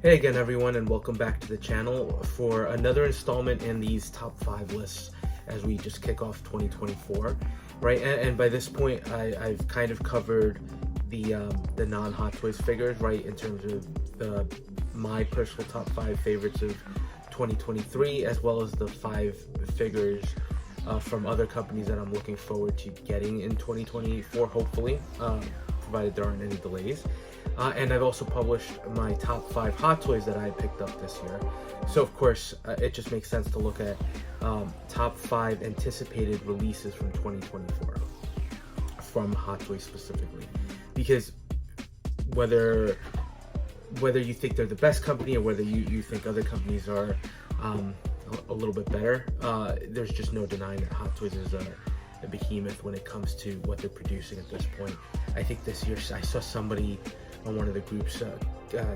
Hey again everyone, and welcome back to the channel for another installment in these top 5 lists as we just kick off 2024, right? And by this point I've kind of covered the non-Hot Toys figures, right, in terms of my personal top 5 favorites of 2023, as well as the 5 figures from other companies that I'm looking forward to getting in 2024, hopefully, provided there aren't any delays. And I've also published my top 5 Hot Toys that I picked up this year. So of course, it just makes sense to look at top 5 anticipated releases from 2024 from Hot Toys specifically, because whether you think they're the best company or whether you think other companies are a little bit better, there's just no denying that Hot Toys is a behemoth when it comes to what they're producing at this point. I think this year I saw somebody on one of the groups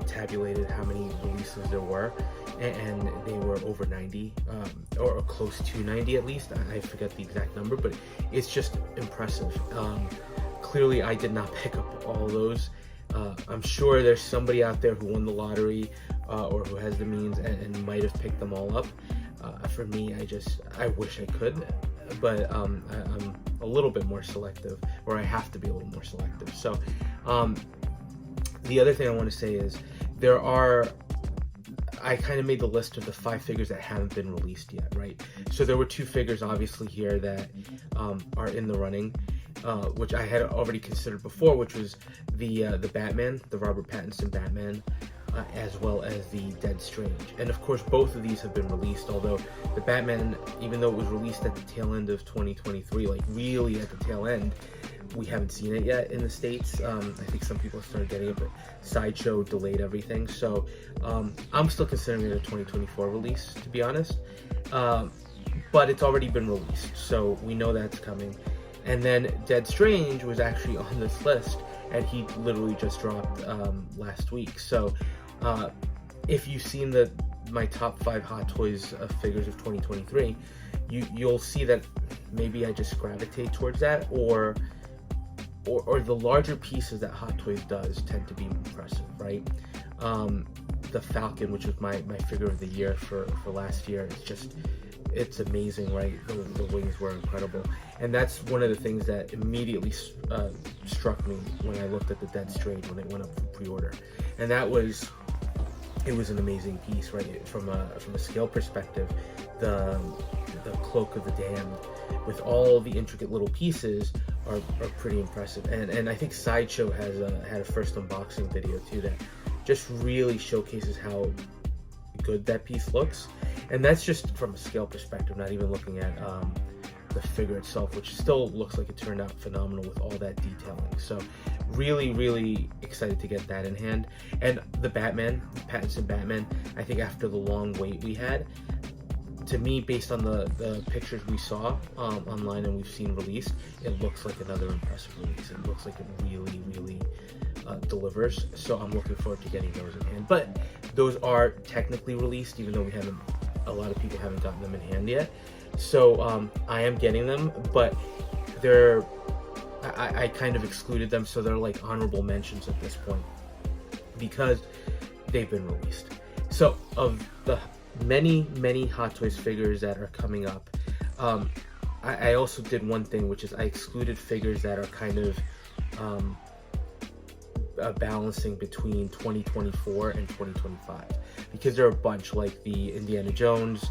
tabulated how many releases there were, and they were over 90, or close to 90 at least. I forget the exact number, but it's just impressive. Clearly I did not pick up all those. I'm sure there's somebody out there who won the lottery or who has the means and might have picked them all up. For me, I wish I could, but I'm a little bit more selective, or I have to be a little more selective. So the other thing I want to say is I kind of made the list of the 5 figures that haven't been released yet, right? So there were 2 figures obviously here that are in the running, which I had already considered before, which was the Batman, the Robert Pattinson Batman, as well as the Dead Strange. And of course both of these have been released, although the Batman, even though it was released at the tail end of 2023, like really at the tail end, we haven't seen it yet in the States. I think some people started getting it, but Sideshow delayed everything. So I'm still considering it a 2024 release, to be honest. But it's already been released, so we know that's coming. And then Dead Strange was actually on this list, and he literally just dropped last week. So if you've seen my top 5 Hot Toys figures of 2023, you'll see that maybe I just gravitate towards that, or the larger pieces that Hot Toys does tend to be impressive, right? The Falcon, which was my figure of the year for last year, it's amazing, right? The wings were incredible. And that's one of the things that immediately struck me when I looked at the Dead Strange when it went up for pre-order. And it was an amazing piece, right? From a scale perspective, the Cloak of the Damned with all the intricate little pieces are pretty impressive. And I think Sideshow had a first unboxing video too that just really showcases how good that piece looks. And that's just from a scale perspective, not even looking at the figure itself, which still looks like it turned out phenomenal with all that detailing. So really, really excited to get that in hand. And the Batman, the Pattinson Batman, I think after the long wait we had, to me, based on the pictures we saw online and we've seen released, it looks like another impressive release. It looks like it really, really delivers. So I'm looking forward to getting those in hand. But those are technically released, even though a lot of people haven't gotten them in hand yet. So I am getting them, but I kind of excluded them, so they're like honorable mentions at this point because they've been released. So of the many Hot Toys figures that are coming up, I also did one thing, which is I excluded figures that are kind of balancing between 2024 and 2025, because there are a bunch, like the Indiana Jones,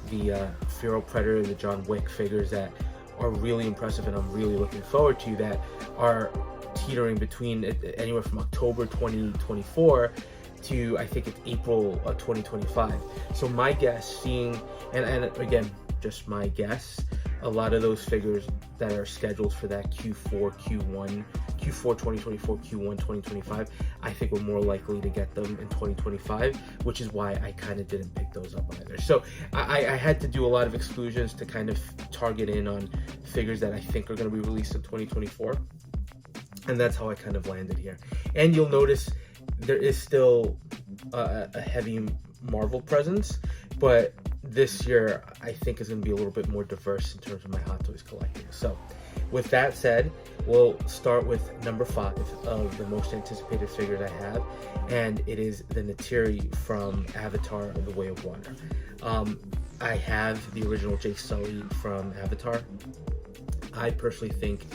the Feral Predator, the John Wick figures that are really impressive and I'm really looking forward to, that are teetering between anywhere from October 2024 to I think it's April 2025. So my guess, and again, just my guess, a lot of those figures that are scheduled for that Q4 2024, Q1 2025, I think we're more likely to get them in 2025, which is why I kind of didn't pick those up either. So I had to do a lot of exclusions to kind of target in on figures that I think are going to be released in 2024, and that's how I kind of landed here. And you'll notice there is still a heavy Marvel presence, but this year I think is going to be a little bit more diverse in terms of my Hot Toys collecting. So with that said, We'll start with number 5 of the most anticipated figures I have, and it is the Neytiri from Avatar: The Way of Water. I have the original Jake Sully from Avatar. I personally think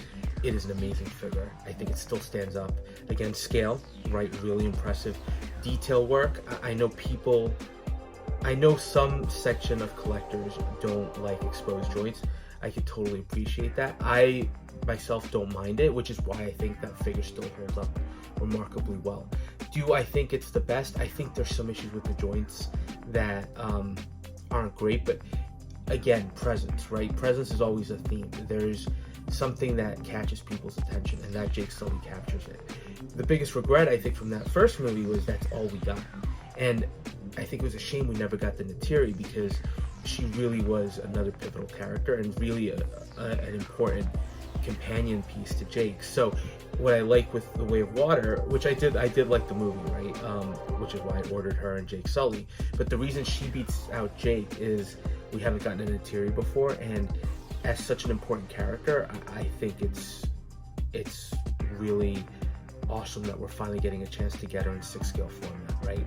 it is an amazing figure. I think it still stands up. Again, scale, right? Really impressive. Detail work. I know some section of collectors don't like exposed joints. I could totally appreciate that. I myself don't mind it, which is why I think that figure still holds up remarkably well. Do I think it's the best? I think there's some issues with the joints that aren't great, but again, presence, right? Presence is always a theme. There's something that catches people's attention, and that Jake Sully captures it. The biggest regret, I think, from that first movie was that's all we got. And I think it was a shame we never got the Neytiri, because she really was another pivotal character and really an important companion piece to Jake. So what I like with The Way of Water, which I did like the movie, right? Which is why I ordered her and Jake Sully. But the reason she beats out Jake is we haven't gotten a Neytiri before, and as such an important character, I think it's really awesome that we're finally getting a chance to get her in 6-scale format, right?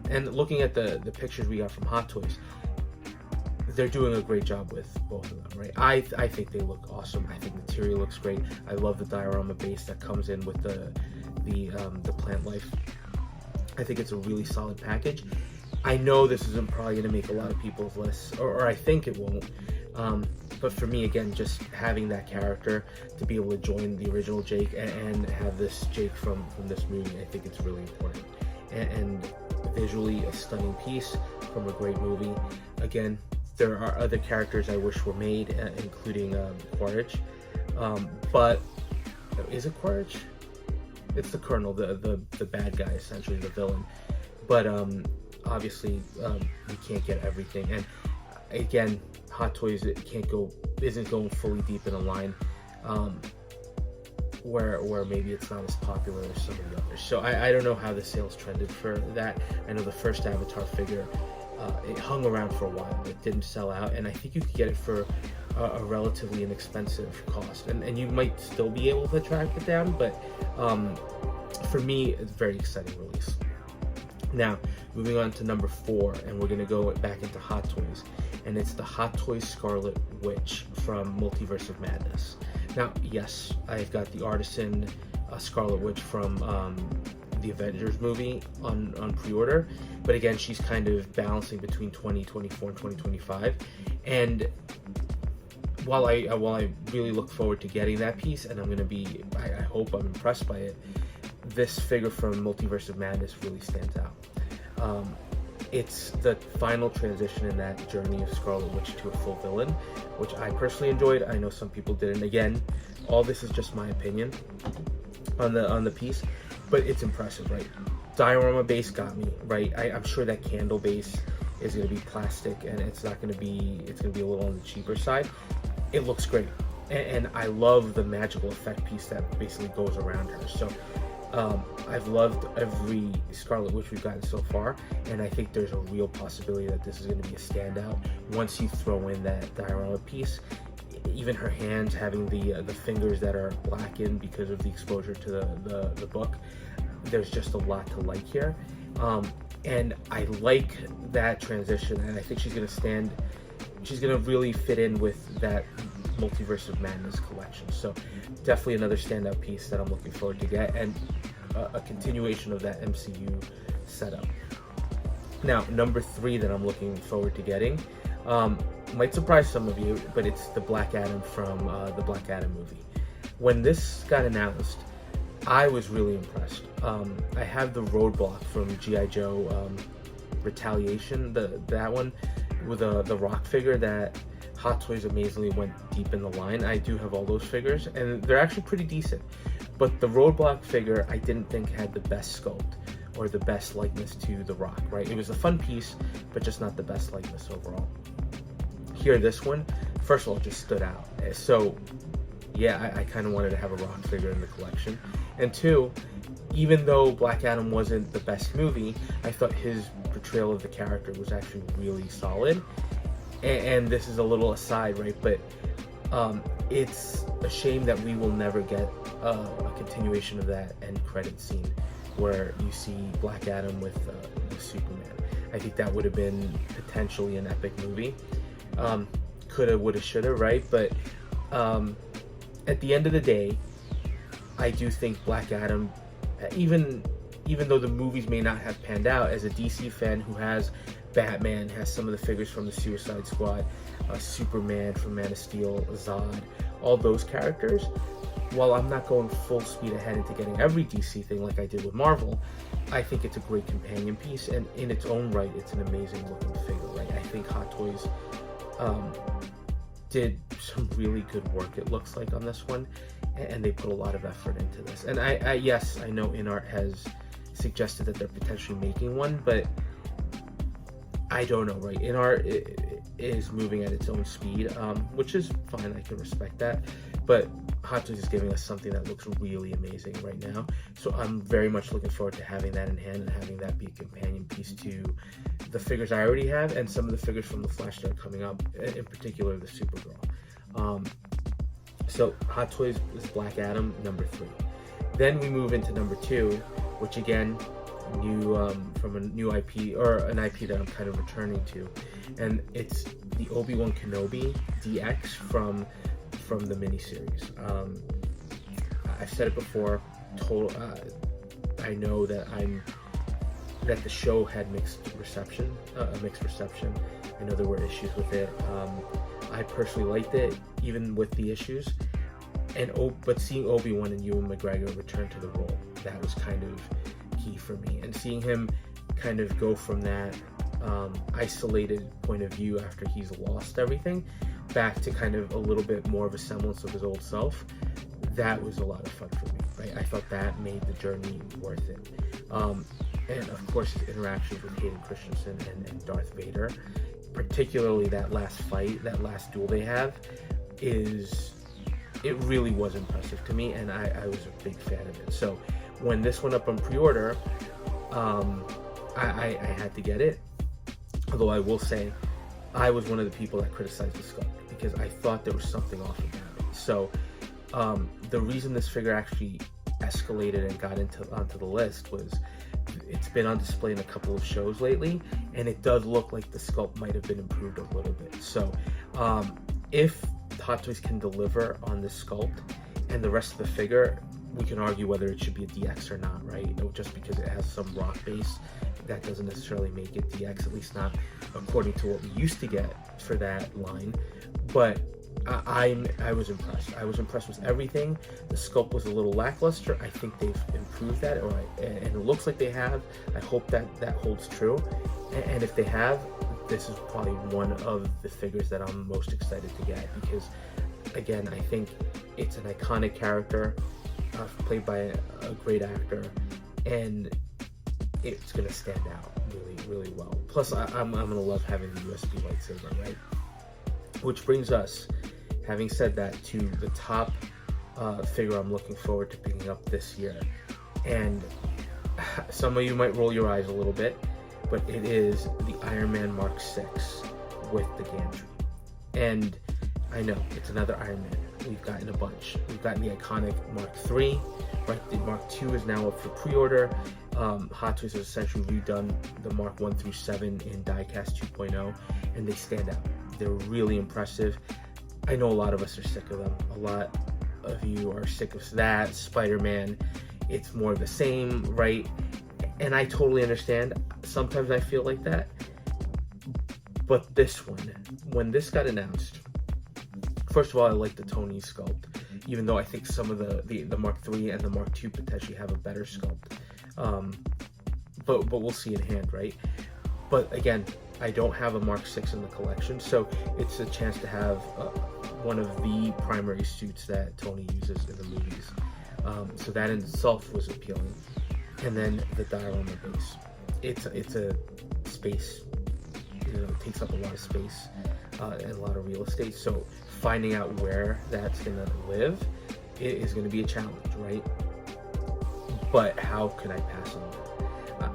And looking at the pictures we got from Hot Toys, they're doing a great job with both of them, right? I think they look awesome. I think the Neytiri looks great. I love the diorama base that comes in with the plant life. I think it's a really solid package. I know this isn't probably going to make a lot of people's lists, or I think it won't. But for me, again, just having that character to be able to join the original Jake and have this Jake from this movie, I think it's really important. And visually, a stunning piece from a great movie. Again, there are other characters I wish were made, including Quaritch. But is it Quaritch? It's the Colonel, the bad guy, essentially the villain. But obviously, we can't get everything. And again, Hot Toys isn't going fully deep in a line, where maybe it's not as popular as some of the others. So I don't know how the sales trended for that. I know the first Avatar figure, it hung around for a while. It didn't sell out, and I think you could get it for a relatively inexpensive cost. And you might still be able to track it down, but for me, it's a very exciting release. Now, moving on to number 4, and we're going to go back into Hot Toys, and it's the Hot Toys Scarlet Witch from Multiverse of Madness. Now, yes, I've got the Artisan Scarlet Witch from the Avengers movie on pre-order, but again, she's kind of balancing between 2024 and 2025, and while I really look forward to getting that piece, and I hope I'm impressed by it, this figure from Multiverse of Madness really stands out. It's the final transition in that journey of Scarlet Witch to a full villain, which I personally enjoyed. I know some people didn't. Again, all this is just my opinion on the piece, but it's impressive, right? Diorama base got me, right? I'm sure that candle base is going to be plastic, and it's going to be a little on the cheaper side. It looks great, and I love the magical effect piece that basically goes around her. So I've loved every Scarlet Witch we've gotten so far, and I think there's a real possibility that this is going to be a standout once you throw in that diorama piece. Even her hands having the fingers that are blackened because of the exposure to the book, there's just a lot to like here, and I like that transition, and I think she's going to really fit in with that Multiverse of Madness collection. So definitely another standout piece that I'm looking forward to get, and a continuation of that MCU setup. Now, number 3 that I'm looking forward to getting might surprise some of you, but it's the Black Adam from the Black Adam movie. When this got announced, I was really impressed. I have the Roadblock from G.I. Joe Retaliation, that one with the Rock figure that Hot Toys amazingly went deep in the line. I do have all those figures, and they're actually pretty decent. But the Roadblock figure, I didn't think had the best sculpt or the best likeness to the Rock, right? It was a fun piece, but just not the best likeness overall. Here, this one, first of all, just stood out. So, yeah, I kind of wanted to have a Rock figure in the collection. And 2, even though Black Adam wasn't the best movie, I thought his portrayal of the character was actually really solid. And this is a little aside, right? But it's a shame that we will never get a continuation of that end credit scene where you see Black Adam with Superman. I think that would have been potentially an epic movie. Coulda, woulda, shoulda, right? But at the end of the day, I do think Black Adam, even though the movies may not have panned out, as a DC fan who has Batman, has some of the figures from the Suicide Squad, Superman from Man of Steel, Zod, all those characters, while I'm not going full speed ahead into getting every DC thing like I did with Marvel, I think it's a great companion piece, and in its own right, it's an amazing looking figure, right? I think Hot Toys did some really good work, it looks like, on this one, and they put a lot of effort into this. And I yes, I know InArt has suggested that they're potentially making one, but I don't know, right? InArt is moving at its own speed, which is fine, I can respect that, but Hot Toys is giving us something that looks really amazing right now, so I'm very much looking forward to having that in hand and having that be a companion piece to the figures I already have and some of the figures from the Flash that are coming up, in particular the Supergirl. So Hot Toys is Black Adam, number 3. Then we move into number 2, which again, new from a new IP, or an IP that I'm kind of returning to, and it's the Obi-Wan Kenobi DX from the miniseries. I've said it before. I know that the show had a mixed reception. I know there were issues with it. I personally liked it, even with the issues. But seeing Obi-Wan and Ewan McGregor return to the role, that was kind of key for me. And seeing him kind of go from that isolated point of view after he's lost everything back to kind of a little bit more of a semblance of his old self, that was a lot of fun for me, right? I thought that made the journey worth it. And of course his interactions with Hayden Christensen and Darth Vader, particularly that last fight, that last duel they have, it really was impressive to me, and I was a big fan of it. So when this went up on pre-order, I had to get it, although I will say I was one of the people that criticized the sculpt because I thought there was something off about it. So the reason this figure actually escalated and got onto the list was it's been on display in a couple of shows lately, and it does look like the sculpt might have been improved a little bit. So if Hot Toys can deliver on this sculpt and the rest of the figure, we can argue whether it should be a DX or not, right? Just because it has some rock base, that doesn't necessarily make it DX, at least not according to what we used to get for that line. But I was impressed. I was impressed with everything. The sculpt was a little lackluster. I think they've improved that, and it looks like they have. I hope that holds true. And if they have, this is probably one of the figures that I'm most excited to get, because again, I think it's an iconic character, played by a great actor, and it's gonna stand out really, really well. Plus, I'm gonna love having the USB lightsaber, right? Which brings us, having said that, to the top figure I'm looking forward to picking up this year. And some of you might roll your eyes a little bit, but it is the Iron Man Mark 6 with the Gantry. And I know, it's another Iron Man. We've gotten a bunch. We've gotten the iconic Mark 3, right? The Mark 2 is now up for pre-order. Hot Toys has essentially redone the Mark 1 through 7 in Diecast 2.0, and they stand out. They're really impressive. I know a lot of us are sick of them. A lot of you are sick of that. Spider-Man, it's more of the same, right? And I totally understand. Sometimes I feel like that. But this one, when this got announced, first of all, I like the Tony sculpt, even though I think some of the Mark III and the Mark II potentially have a better sculpt. But we'll see in hand, right? But again, I don't have a Mark 6 in the collection, so it's a chance to have one of the primary suits that Tony uses in the movies. So that in itself was appealing. And then the diorama base. It's a space, it takes up a lot of space and a lot of real estate. So finding out where that's gonna live is gonna be a challenge, right? But how can I pass on that?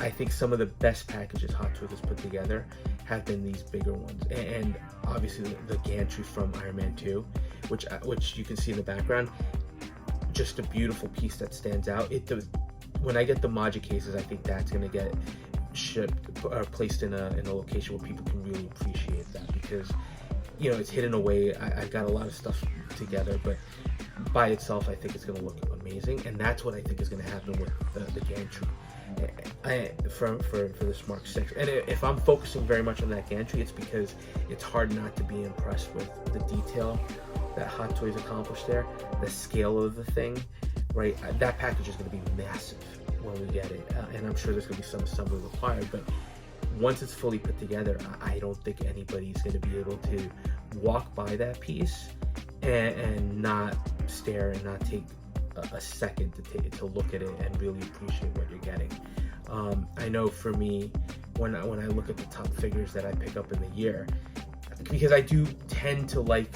I think some of the best packages Hot Toys has put together have been these bigger ones, and obviously the Gantry from Iron Man 2 which you can see in the background. Just a beautiful piece that stands out. When I get the Maja cases, I think that's going to get shipped or placed in a location where people can really appreciate that, because it's hidden away. I got a lot of stuff together, but by itself I think it's going to look amazing, and that's what I think is going to happen with the Gantry for this Mark 6. And if I'm focusing very much on that Gantry, it's because it's hard not to be impressed with the detail that Hot Toys accomplished there, the scale of the thing, right? That package is going to be massive when we get it, and I'm sure there's going to be some assembly required, but once it's fully put together, I don't think anybody's going to be able to walk by that piece and not stare and not take a second to look at it and really appreciate what you're getting. I know for me, when I look at the top figures that I pick up in the year, because I do tend to like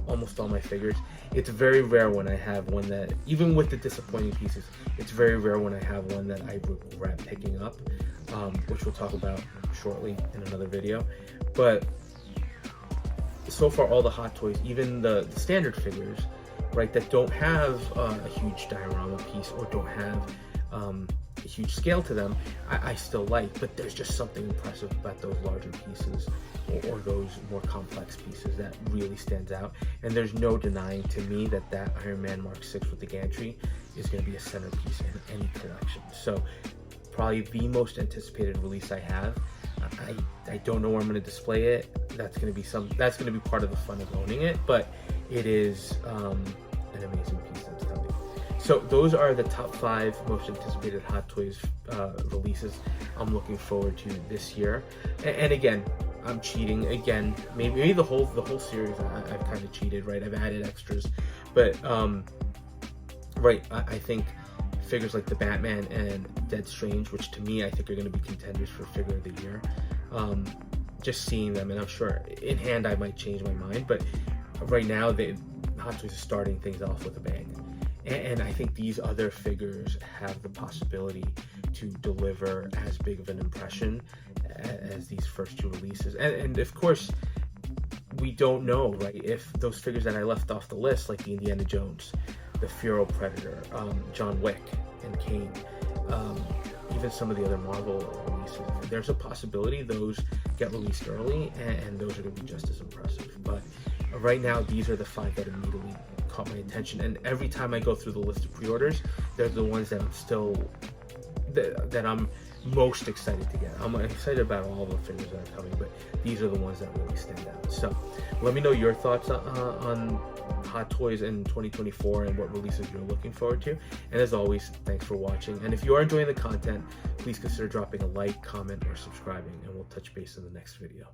almost all my figures, it's very rare when I have one that, even with the disappointing pieces, it's very rare when I have one that I regret picking up, which we'll talk about shortly in another video. But so far, all the Hot Toys, even the standard figures, right, that don't have a huge diorama piece or don't have a huge scale to them, I still like. But there's just something impressive about those larger pieces or those more complex pieces that really stands out. And there's no denying to me that Iron Man Mark 6 with the Gantry is going to be a centerpiece in any collection. So probably the most anticipated release I have. I don't know where I'm going to display it. That's going to be part of the fun of owning it, but it is an amazing piece that's coming. So those are the top 5 most anticipated Hot Toys releases I'm looking forward to this year. And again, I'm cheating again. Maybe the whole series I've kind of cheated, right? I've added extras, but right, I think figures like the Batman and Dead Strange, which to me I think are going to be contenders for figure of the year. Just seeing them, and I'm sure in hand I might change my mind, but right now Hot Toys is starting things off with a bang. And I think these other figures have the possibility to deliver as big of an impression as these first 2 releases. And of course, we don't know, right, if those figures that I left off the list, like the Indiana Jones, the Furo Predator, John Wick, and Kane, even some of the other Marvel releases, there's a possibility those get released early, and those are going to be just as impressive. But right now, these are the 5 that immediately caught my attention, and every time I go through the list of pre-orders, they're the ones that I'm most excited to get. I'm excited about all the figures that are coming, but these are the ones that really stand out. So let me know your thoughts on Hot Toys in 2024 and what releases you're looking forward to. And as always, thanks for watching. And if you are enjoying the content, please consider dropping a like, comment, or subscribing, and we'll touch base in the next video.